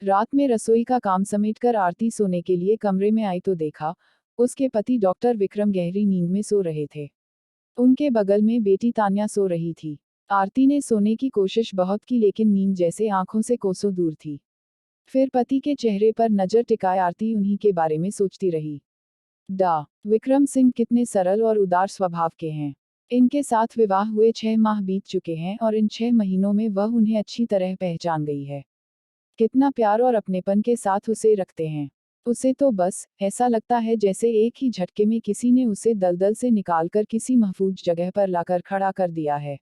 रात में रसोई का काम समेटकर आरती सोने के लिए कमरे में आई तो देखा, उसके पति डॉक्टर विक्रम गहरी नींद में सो रहे थे। उनके बगल में बेटी तान्या सो रही थी। आरती ने सोने की कोशिश बहुत की लेकिन नींद जैसे आंखों से कोसों दूर थी। फिर पति के चेहरे पर नजर टिकाए आरती उन्हीं के बारे में सोचती रही। डा विक्रम सिंह कितने सरल और उदार स्वभाव के हैं। इनके साथ विवाह हुए 6 माह बीत चुके हैं और इन 6 महीनों में वह उन्हें अच्छी तरह पहचान गई है। कितना प्यार और अपनेपन के साथ उसे रखते हैं। उसे तो बस ऐसा लगता है जैसे एक ही झटके में किसी ने उसे दलदल से निकालकर किसी महफूज जगह पर लाकर खड़ा कर दिया है।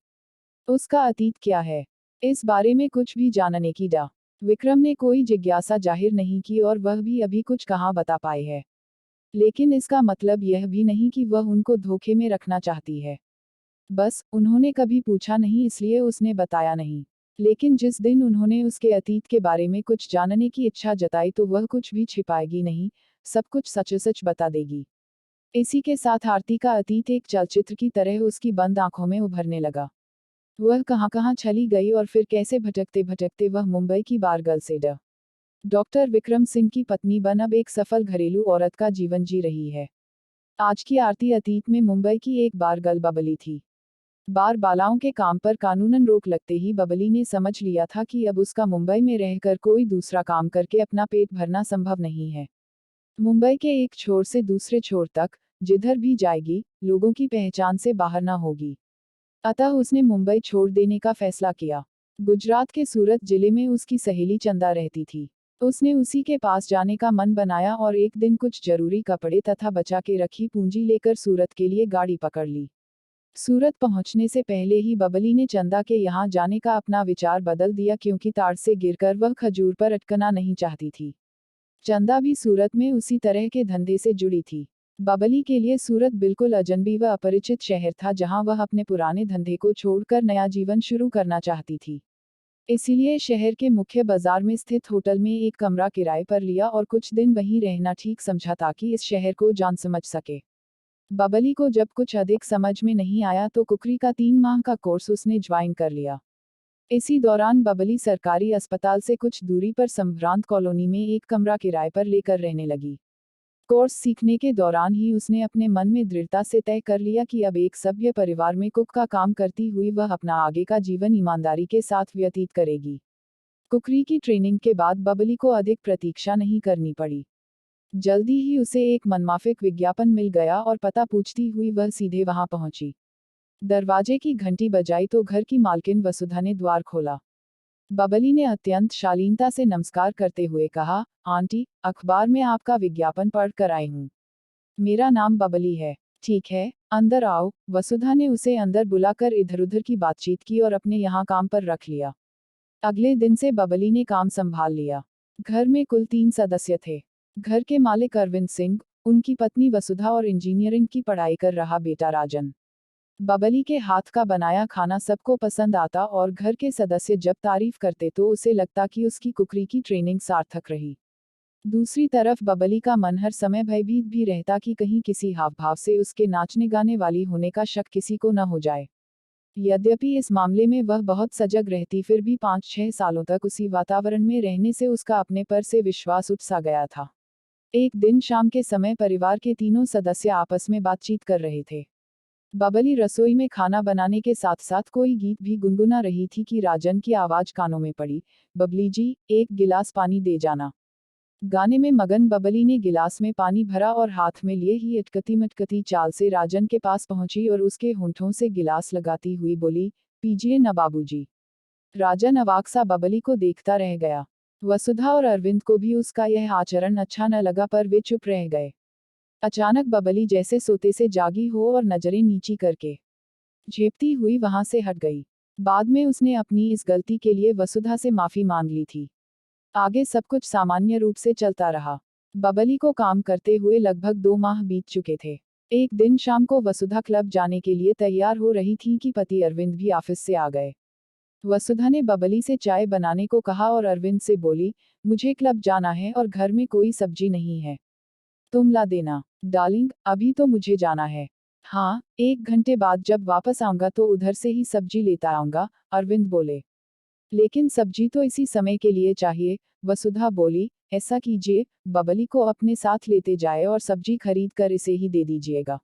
उसका अतीत क्या है, इस बारे में कुछ भी जानने की डा विक्रम ने कोई जिज्ञासा जाहिर नहीं की और वह भी अभी कुछ कहाँ बता पाए है। लेकिन इसका मतलब यह भी नहीं कि वह उनको धोखे में रखना चाहती है। बस उन्होंने कभी पूछा नहीं इसलिए उसने बताया नहीं। लेकिन जिस दिन उन्होंने उसके अतीत के बारे में कुछ जानने की इच्छा जताई तो वह कुछ भी छिपाएगी नहीं, सब कुछ सच सच बता देगी। इसी के साथ आरती का अतीत एक चलचित्र की तरह उसकी बंद आंखों में उभरने लगा। वह कहाँ कहाँ चली गई और फिर कैसे भटकते भटकते वह मुंबई की बार गर्ल से डॉक्टर विक्रम सिंह की पत्नी बन अब एक सफल घरेलू औरत का जीवन जी रही है। आज की आरती अतीत में मुंबई की एक बार गर्ल बबली थी। बार बालाओं के काम पर कानूनन रोक लगते ही बबली ने समझ लिया था कि अब उसका मुंबई में रहकर कोई दूसरा काम करके अपना पेट भरना संभव नहीं है। मुंबई के एक छोर से दूसरे छोर तक जिधर भी जाएगी लोगों की पहचान से बाहर ना होगी। अतः उसने मुंबई छोड़ देने का फैसला किया। गुजरात के सूरत जिले में उसकी सहेली चंदा रहती थी। उसने उसी के पास जाने का मन बनाया और एक दिन कुछ जरूरी कपड़े तथा बचा के रखी पूंजी लेकर सूरत के लिए गाड़ी पकड़ ली। सूरत पहुंचने से पहले ही बबली ने चंदा के यहाँ जाने का अपना विचार बदल दिया क्योंकि ताड़ से गिरकर वह खजूर पर अटकना नहीं चाहती थी। चंदा भी सूरत में उसी तरह के धंधे से जुड़ी थी। बबली के लिए सूरत बिल्कुल अजनबी व अपरिचित शहर था जहां वह अपने पुराने धंधे को छोड़कर नया जीवन शुरू करना चाहती थी। इसीलिए शहर के मुख्य बाजार में स्थित होटल में एक कमरा किराए पर लिया और कुछ दिन वहीं रहना ठीक समझा ताकि इस शहर को जान समझ सके। बबली को जब कुछ अधिक समझ में नहीं आया तो कुकरी का 3 माह का कोर्स उसने ज्वाइन कर लिया। इसी दौरान बबली सरकारी अस्पताल से कुछ दूरी पर संभ्रांत कॉलोनी में एक कमरा किराए पर लेकर रहने लगी। कोर्स सीखने के दौरान ही उसने अपने मन में दृढ़ता से तय कर लिया कि अब एक सभ्य परिवार में कुक का काम करती हुई वह अपना आगे का जीवन ईमानदारी के साथ व्यतीत करेगी। कुकरी की ट्रेनिंग के बाद बबली को अधिक प्रतीक्षा नहीं करनी पड़ी। जल्दी ही उसे एक मनमाफिक विज्ञापन मिल गया और पता पूछती हुई वह सीधे वहां पहुंची। दरवाजे की घंटी बजाई तो घर की मालकिन वसुधा ने द्वार खोला। बबली ने अत्यंत शालीनता से नमस्कार करते हुए कहा, आंटी, अखबार में आपका विज्ञापन पढ़ कर आई हूँ। मेरा नाम बबली है। ठीक है, अंदर आओ। वसुधा ने उसे अंदर बुलाकर इधर उधर की बातचीत की और अपने यहाँ काम पर रख लिया। अगले दिन से बबली ने काम संभाल लिया। घर में कुल 3 सदस्य थे। घर के मालिक अरविंद सिंह, उनकी पत्नी वसुधा और इंजीनियरिंग की पढ़ाई कर रहा बेटा राजन। बबली के हाथ का बनाया खाना सबको पसंद आता और घर के सदस्य जब तारीफ करते तो उसे लगता कि उसकी कुकरी की ट्रेनिंग सार्थक रही। दूसरी तरफ बबली का मन हर समय भयभीत भी रहता कि कहीं किसी हाव भाव से उसके नाचने गाने वाली होने का शक किसी को न हो जाए। यद्यपि इस मामले में वह बहुत सजग रहती फिर भी 5-6 सालों तक उसी वातावरण में रहने से उसका अपने पर से विश्वास उठ सा गया था। एक दिन शाम के समय परिवार के तीनों सदस्य आपस में बातचीत कर रहे थे। बबली रसोई में खाना बनाने के साथ साथ कोई गीत भी गुनगुना रही थी कि राजन की आवाज कानों में पड़ी, बबली जी, एक गिलास पानी दे जाना। गाने में मगन बबली ने गिलास में पानी भरा और हाथ में लिए ही अटकती मटकती चाल से राजन के पास पहुंची और उसके होंठों से गिलास लगाती हुई बोली, पीजिए न बाबूजी। राजन अवाक सा बबली को देखता रह गया। वसुधा और अरविंद को भी उसका यह आचरण अच्छा न लगा पर वे चुप रह गए। अचानक बबली जैसे सोते से जागी हो और नजरें नीची करके झेपती हुई वहां से हट गई। बाद में उसने अपनी इस गलती के लिए वसुधा से माफी मांग ली थी। आगे सब कुछ सामान्य रूप से चलता रहा। बबली को काम करते हुए लगभग 2 माह बीत चुके थे। एक दिन शाम को वसुधा क्लब जाने के लिए तैयार हो रही थी कि पति अरविंद भी ऑफिस से आ गए। वसुधा ने बबली से चाय बनाने को कहा और अरविंद से बोली, मुझे क्लब जाना है और घर में कोई सब्जी नहीं है, तुम ला देना। डार्लिंग, अभी तो मुझे जाना है। हाँ, 1 घंटे बाद जब वापस आऊंगा तो उधर से ही सब्जी लेता आऊंगा, अरविंद बोले। लेकिन सब्जी तो इसी समय के लिए चाहिए, वसुधा बोली, ऐसा कीजिए, बबली को अपने साथ लेते जाए और सब्जी खरीद कर इसे ही दे दीजिएगा।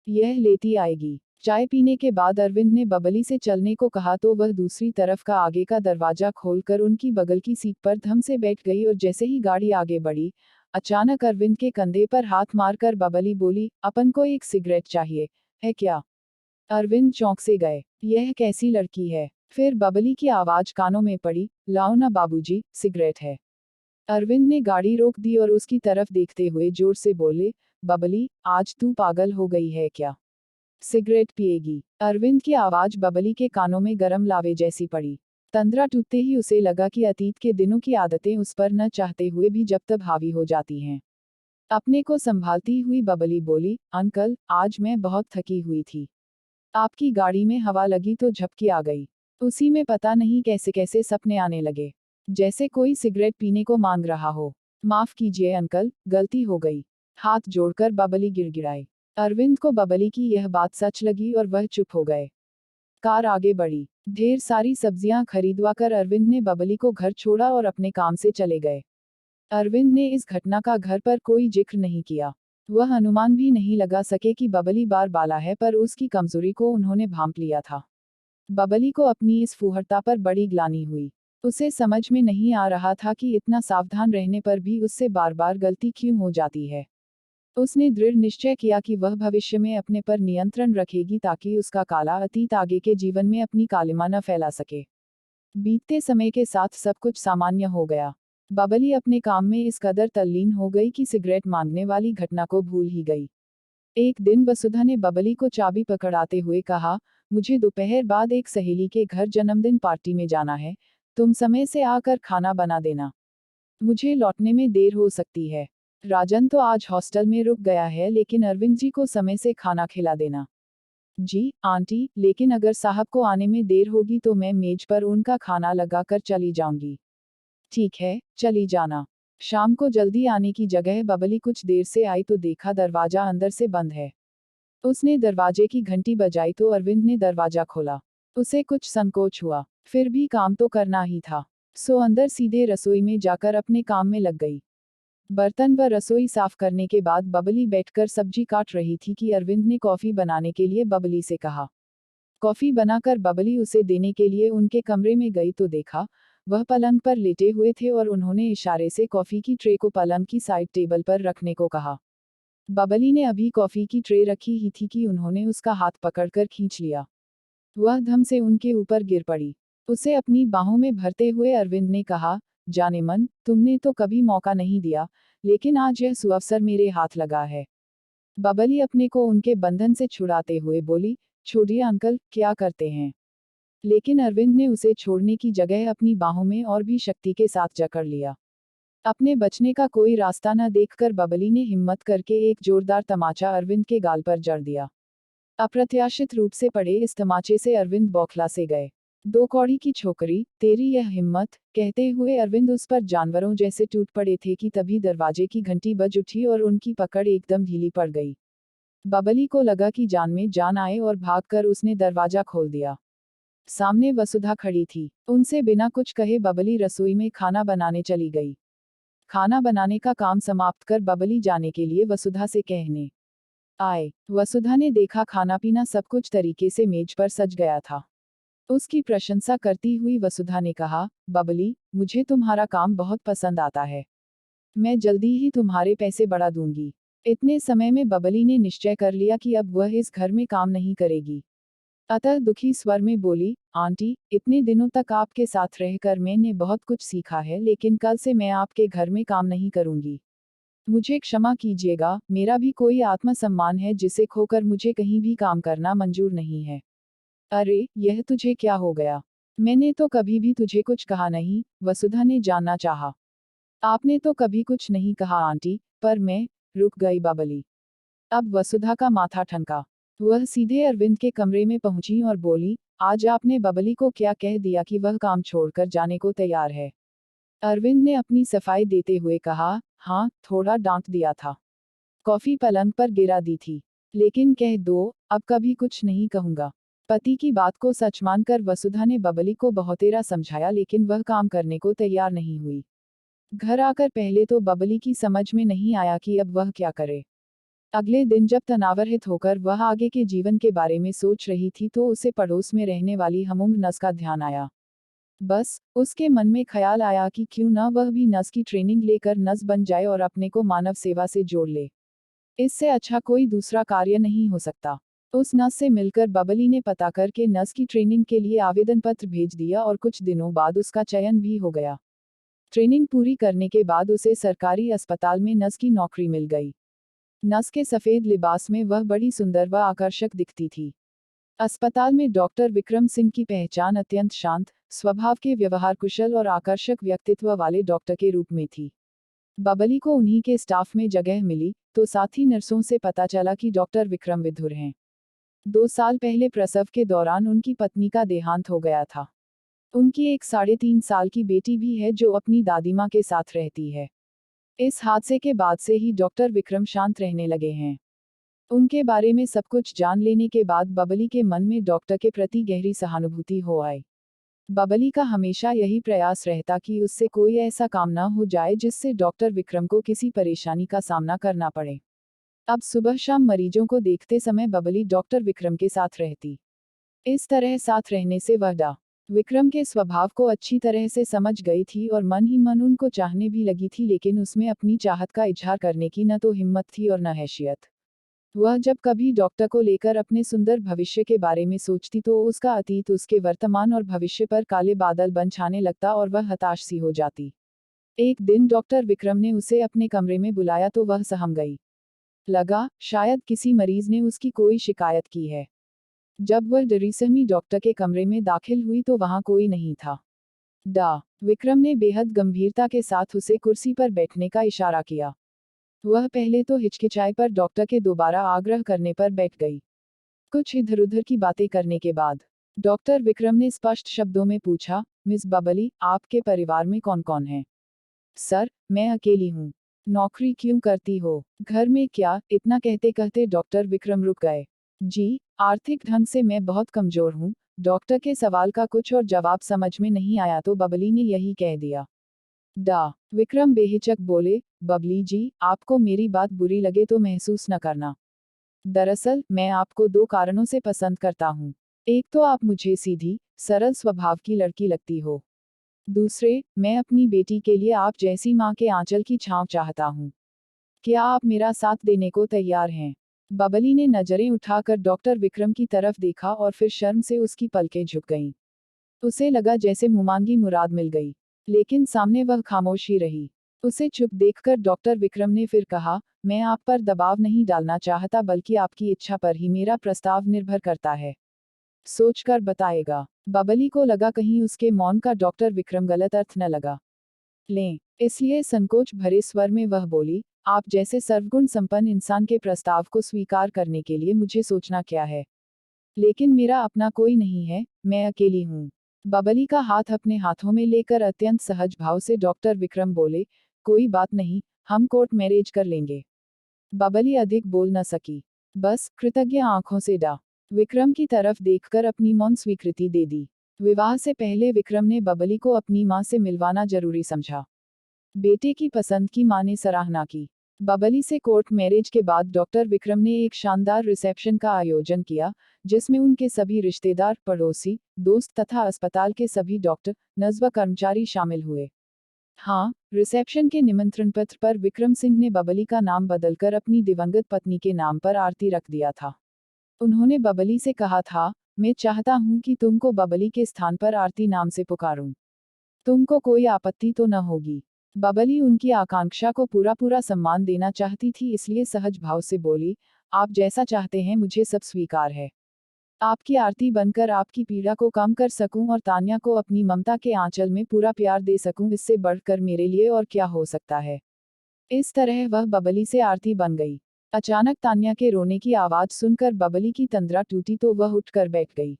यह लेती आएगी। चाय पीने के बाद अरविंद ने बबली से चलने को कहा तो वह दूसरी तरफ का आगे का दरवाजा खोलकर उनकी बगल की सीट पर धम से बैठ गई और जैसे ही गाड़ी आगे बढ़ी, अचानक अरविंद के कंधे पर हाथ मारकर बबली बोली, अपन को एक सिगरेट चाहिए, है क्या? अरविंद चौंक से गए। यह कैसी लड़की है? फिर बबली की आवाज कानों में पड़ी, लाओ ना बाबूजी, सिगरेट है। अरविंद ने गाड़ी रोक दी और उसकी तरफ देखते हुए जोर से बोले, बबली, आज तू पागल हो गई है क्या? सिगरेट पिएगी? अरविंद की आवाज बबली के कानों में गरम लावे जैसी पड़ी। तंद्रा टूटते ही उसे लगा कि अतीत के दिनों की आदतें उस पर न चाहते हुए भी जब तब हावी हो जाती हैं। अपने को संभालती हुई बबली बोली, अंकल, आज मैं बहुत थकी हुई थी। आपकी गाड़ी में हवा लगी तो झपकी आ गई। उसी में पता नहीं कैसे कैसे सपने आने लगे, जैसे कोई सिगरेट पीने को मांग रहा हो। माफ कीजिए अंकल, गलती हो गई। हाथ जोड़कर बबली गिड़गिड़ाई। अरविंद को बबली की यह बात सच लगी और वह चुप हो गए। कार आगे बढ़ी। ढेर सारी सब्जियां खरीदवाकर अरविंद ने बबली को घर छोड़ा और अपने काम से चले गए। अरविंद ने इस घटना का घर पर कोई जिक्र नहीं किया। वह अनुमान भी नहीं लगा सके कि बबली बार बाला है, पर उसकी कमजोरी को उन्होंने भांप लिया था। बबली को अपनी इस फूहड़ता पर बड़ी ग्लानि हुई। उसे समझ में नहीं आ रहा था कि इतना सावधान रहने पर भी उससे बार बार गलती क्यों हो जाती है। उसने दृढ़ निश्चय किया कि वह भविष्य में अपने पर नियंत्रण रखेगी ताकि उसका काला अतीत आगे के जीवन में अपनी कालिमा न फैला सके। बीतते समय के साथ सब कुछ सामान्य हो गया। बबली अपने काम में इस कदर तल्लीन हो गई कि सिगरेट मांगने वाली घटना को भूल ही गई। एक दिन वसुधा ने बबली को चाबी पकड़ाते हुए कहा, मुझे दोपहर बाद एक सहेली के घर जन्मदिन पार्टी में जाना है, तुम समय से आकर खाना बना देना। मुझे लौटने में देर हो सकती है। राजन तो आज हॉस्टल में रुक गया है, लेकिन अरविंद जी को समय से खाना खिला देना। जी आंटी, लेकिन अगर साहब को आने में देर होगी तो मैं मेज पर उनका खाना लगाकर चली जाऊंगी। ठीक है, चली जाना। शाम को जल्दी आने की जगह बबली कुछ देर से आई तो देखा दरवाजा अंदर से बंद है। उसने दरवाजे की घंटी बजाई तो अरविंद ने दरवाजा खोला। उसे कुछ संकोच हुआ, फिर भी काम तो करना ही था। सो अंदर सीधे रसोई में जाकर अपने काम में लग गई। बर्तन व रसोई साफ करने के बाद बबली बैठकर सब्जी काट रही थी कि अरविंद ने कॉफी बनाने के लिए बबली से कहा। कॉफी बनाकर बबली उसे देने के लिए उनके कमरे में गई तो देखा, वह पलंग पर लेटे हुए थे और उन्होंने इशारे से कॉफी की ट्रे को पलंग की साइड टेबल पर रखने को कहा। बबली ने अभी कॉफी की ट्रे रखी ही थी कि उन्होंने उसका हाथ पकड़कर खींच लिया। वह धम से उनके ऊपर गिर पड़ी। उसे अपनी बाहों में भरते हुए अरविंद ने कहा, जाने मन, तुमने तो कभी मौका नहीं दिया, लेकिन आज यह सुअवसर मेरे हाथ लगा है। बबली अपने को उनके बंधन से छुड़ाते हुए बोली, छोड़िए अंकल, क्या करते हैं? लेकिन अरविंद ने उसे छोड़ने की जगह अपनी बाहों में और भी शक्ति के साथ जकड़ लिया। अपने बचने का कोई रास्ता न देखकर बबली ने हिम्मत करके एक जोरदार तमाचा अरविंद के गाल पर जड़ दिया। अप्रत्याशित रूप से पड़े इस तमाचे से अरविंद बौखला से गए। दो कौड़ी की छोकरी, तेरी यह हिम्मत, कहते हुए अरविंद उस पर जानवरों जैसे टूट पड़े थे कि तभी दरवाजे की घंटी बज उठी और उनकी पकड़ एकदम ढीली पड़ गई। बबली को लगा कि जान में जान आए और भागकर उसने दरवाजा खोल दिया। सामने वसुधा खड़ी थी। उनसे बिना कुछ कहे बबली रसोई में खाना बनाने चली गई। खाना बनाने का काम समाप्त कर बबली जाने के लिए वसुधा से कहने आए। वसुधा ने देखा खाना पीना सब कुछ तरीके से मेज पर सज गया था। उसकी प्रशंसा करती हुई वसुधा ने कहा, बबली, मुझे तुम्हारा काम बहुत पसंद आता है। मैं जल्दी ही तुम्हारे पैसे बढ़ा दूंगी। इतने समय में बबली ने निश्चय कर लिया कि अब वह इस घर में काम नहीं करेगी। अतः दुखी स्वर में बोली, आंटी, इतने दिनों तक आपके साथ रहकर मैंने बहुत कुछ सीखा है, लेकिन कल से मैं आपके घर में काम नहीं करूंगी। मुझे क्षमा कीजिएगा, मेरा भी कोई आत्मसम्मान है जिसे खोकर मुझे कहीं भी काम करना मंजूर नहीं है। अरे, यह तुझे क्या हो गया? मैंने तो कभी भी तुझे कुछ कहा नहीं, वसुधा ने जानना चाहा। आपने तो कभी कुछ नहीं कहा आंटी, पर मैं, रुक गई बबली। अब वसुधा का माथा ठनका। वह सीधे अरविंद के कमरे में पहुंची और बोली, आज आपने बबली को क्या कह दिया कि वह काम छोड़कर जाने को तैयार है? अरविंद ने अपनी सफाई देते हुए कहा, हाँ, थोड़ा डांट दिया था। कॉफी पलंग पर गिरा दी थी। लेकिन कह दो, अब कभी कुछ नहीं कहूंगा। पति की बात को सच मानकर वसुधा ने बबली को बहुतेरा समझाया, लेकिन वह काम करने को तैयार नहीं हुई। घर आकर पहले तो बबली की समझ में नहीं आया कि अब वह क्या करे। अगले दिन जब तनावरहित होकर वह आगे के जीवन के बारे में सोच रही थी तो उसे पड़ोस में रहने वाली हमउम्र नर्स का ध्यान आया। बस उसके मन में ख्याल आया कि क्यों न वह भी नर्स की ट्रेनिंग लेकर नर्स बन जाए और अपने को मानव सेवा से जोड़ ले। इससे अच्छा कोई दूसरा कार्य नहीं हो सकता। उस नर्स से मिलकर बबली ने पता करके नर्स की ट्रेनिंग के लिए आवेदन पत्र भेज दिया और कुछ दिनों बाद उसका चयन भी हो गया। ट्रेनिंग पूरी करने के बाद उसे सरकारी अस्पताल में नर्स की नौकरी मिल गई। नर्स के सफेद लिबास में वह बड़ी सुंदर व आकर्षक दिखती थी। अस्पताल में डॉक्टर विक्रम सिंह की पहचान अत्यंत शांत स्वभाव के, व्यवहार कुशल और आकर्षक व्यक्तित्व वाले डॉक्टर के रूप में थी। बबली को उन्हीं के स्टाफ में जगह मिली तो साथी नर्सों से पता चला कि डॉक्टर विक्रम विधुर हैं। 2 साल पहले प्रसव के दौरान उनकी पत्नी का देहांत हो गया था। उनकी एक 3.5 साल की बेटी भी है जो अपनी दादी माँ के साथ रहती है। इस हादसे के बाद से ही डॉक्टर विक्रम शांत रहने लगे हैं। उनके बारे में सब कुछ जान लेने के बाद बबली के मन में डॉक्टर के प्रति गहरी सहानुभूति हो आई। बबली का हमेशा यही प्रयास रहता कि उससे कोई ऐसा काम न हो जाए जिससे डॉक्टर विक्रम को किसी परेशानी का सामना करना पड़े। अब सुबह शाम मरीजों को देखते समय बबली डॉक्टर विक्रम के साथ रहती। इस तरह साथ रहने से वह डॉ विक्रम के स्वभाव को अच्छी तरह से समझ गई थी और मन ही मन उनको चाहने भी लगी थी, लेकिन उसमें अपनी चाहत का इजहार करने की न तो हिम्मत थी और न हैसियत। वह जब कभी डॉक्टर को लेकर अपने सुंदर भविष्य के बारे में सोचती तो उसका अतीत उसके वर्तमान और भविष्य पर काले बादल बन छाने लगता और वह हताश सी हो जाती। एक दिन डॉक्टर विक्रम ने उसे अपने कमरे में बुलाया तो वह सहम गई। लगा शायद किसी मरीज ने उसकी कोई शिकायत की है। जब वह डरी सहमी डॉक्टर के कमरे में दाखिल हुई तो वहां कोई नहीं था। डॉ विक्रम ने बेहद गंभीरता के साथ उसे कुर्सी पर बैठने का इशारा किया। वह पहले तो हिचकिचाई पर डॉक्टर के दोबारा आग्रह करने पर बैठ गई। कुछ इधर उधर की बातें करने के बाद डॉक्टर विक्रम ने स्पष्ट शब्दों में पूछा, मिस बबली, आपके परिवार में कौन कौन है? सर, मैं अकेली हूँ। नौकरी क्यों करती हो? घर में क्या? इतना कहते कहते डॉक्टर विक्रम रुक गए। जी, आर्थिक ढंग से मैं बहुत कमजोर हूँ। डॉक्टर के सवाल का कुछ और जवाब समझ में नहीं आया तो बबली ने यही कह दिया। डॉ विक्रम बेहिचक बोले, बबली जी, आपको मेरी बात बुरी लगे तो महसूस न करना। दरअसल मैं आपको 2 कारणों से पसंद करता हूँ। एक तो आप मुझे सीधी सरल स्वभाव की लड़की लगती हो। दूसरे, मैं अपनी बेटी के लिए आप जैसी माँ के आंचल की छांव चाहता हूँ। क्या आप मेरा साथ देने को तैयार हैं? बबली ने नजरें उठाकर डॉक्टर विक्रम की तरफ देखा और फिर शर्म से उसकी पलकें झुक गईं। उसे लगा जैसे मुमांगी मुराद मिल गई, लेकिन सामने वह खामोश ही रही। उसे चुप देखकर डॉक्टर विक्रम ने फिर कहा, मैं आप पर दबाव नहीं डालना चाहता बल्कि आपकी इच्छा पर ही मेरा प्रस्ताव निर्भर करता है। सोचकर बताएगा। बबली को लगा कहीं उसके मौन का डॉक्टर विक्रम गलत अर्थ न लगा लें, इसलिए संकोच भरे स्वर में वह बोली, आप जैसे सर्वगुण संपन्न इंसान के प्रस्ताव को स्वीकार करने के लिए मुझे सोचना क्या है? लेकिन मेरा अपना कोई नहीं है, मैं अकेली हूँ। बबली का हाथ अपने हाथों में लेकर अत्यंत सहज भाव से डॉक्टर विक्रम बोले, कोई बात नहीं, हम कोर्ट मैरिज कर लेंगे। बबली अधिक बोल न सकी। बस कृतज्ञ आंखों से डॉ विक्रम की तरफ देखकर अपनी मौन स्वीकृति दे दी। विवाह से पहले विक्रम ने बबली को अपनी मां से मिलवाना जरूरी समझा। बेटे की पसंद की मां ने सराहना की। बबली से कोर्ट मैरिज के बाद डॉक्टर विक्रम ने एक शानदार रिसेप्शन का आयोजन किया, जिसमें उनके सभी रिश्तेदार, पड़ोसी, दोस्त तथा अस्पताल के सभी डॉक्टर, नर्स व कर्मचारी शामिल हुए। हाँ, रिसेप्शन के निमंत्रण पत्र पर विक्रम सिंह ने बबली का नाम बदलकर अपनी दिवंगत पत्नी के नाम पर आरती रख दिया था। उन्होंने बबली से कहा था, मैं चाहता हूं कि तुमको बबली के स्थान पर आरती नाम से पुकारूं। तुमको कोई आपत्ति तो न होगी? बबली उनकी आकांक्षा को पूरा पूरा सम्मान देना चाहती थी, इसलिए सहज भाव से बोली, आप जैसा चाहते हैं मुझे सब स्वीकार है। आपकी आरती बनकर आपकी पीड़ा को कम कर सकूं और तान्या को अपनी ममता के आंचल में पूरा प्यार दे सकूं, इससे बढ़कर मेरे लिए और क्या हो सकता है। इस तरह वह बबली से आरती बन गई। अचानक तान्या के रोने की आवाज सुनकर बबली की तंद्रा टूटी तो वह उठकर बैठ गई।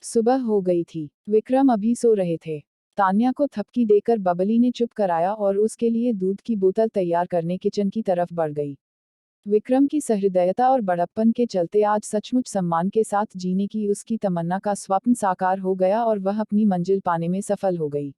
सुबह हो गई थी। विक्रम अभी सो रहे थे। तान्या को थपकी देकर बबली ने चुप कराया और उसके लिए दूध की बोतल तैयार करने किचन की तरफ बढ़ गई। विक्रम की सहृदयता और बड़प्पन के चलते आज सचमुच सम्मान के साथ जीने की उसकी तमन्ना का स्वप्न साकार हो गया और वह अपनी मंजिल पाने में सफल हो गई।